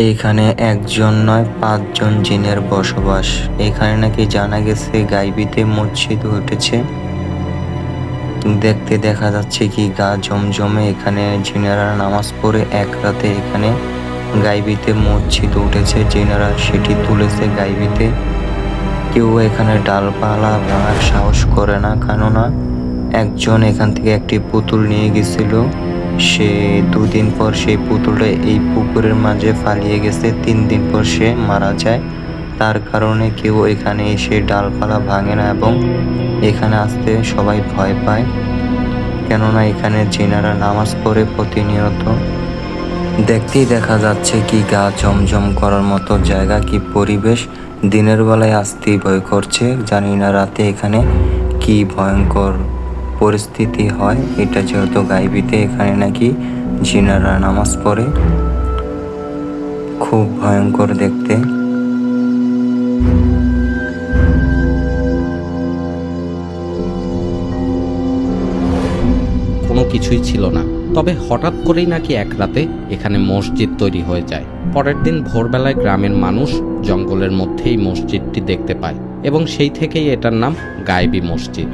এখানে একজন নয় ৫ জন জিনের বসবাস। এখানে নাকি জানা গেছে গাইবীতে মসজিদ উঠেছে। দেখতে দেখা যাচ্ছে কি গা জমজমে। এখানে জিনেরা নামাজ পড়ে এক রাতে এখানে গাইবীতে মসজিদ উঠেছে। জিনেরা সেটি তুলেছে গাইবীতে। কেউ এখানে ডালপালা ভাঙার সাহস করে না, কেননা একজন এখান থেকে একটি পুতুল নিয়ে গেছিল। সে ২ দিন পর সেই পুতুলটা এই পুকুরের মাঝে পালিয়ে গেছে। ৩ দিন পর সে মারা যায়। তার কারণে কেউ এখানে এসে ডালপালা ভাঙে না এবং এখানে আসতে সবাই ভয় পায়, কেননা এখানে জিনেরা নামাজ পড়ে প্রতিনিয়ত। দেখতেই দেখা যাচ্ছে কি গা জমজম করার মতো জায়গা, কি পরিবেশ। দিনের বেলায় আসতেই ভয় করছে, জানি না রাতে এখানে কি ভয়ঙ্কর পরিস্থিতি হয়। এটা যেহেতু গাইবীতে, এখানে নাকি জিনেরা নামাজ পড়ে। খুব ভয়ঙ্কর দেখতে। কোনো কিছুই ছিল না, তবে হঠাৎ করেই নাকি এক রাতে এখানে মসজিদ তৈরি হয়ে যায়। পরের দিন ভোরবেলায় গ্রামের মানুষ জঙ্গলের মধ্যেই মসজিদটি দেখতে পায় এবং সেই থেকেই এটার নাম গায়েবী মসজিদ।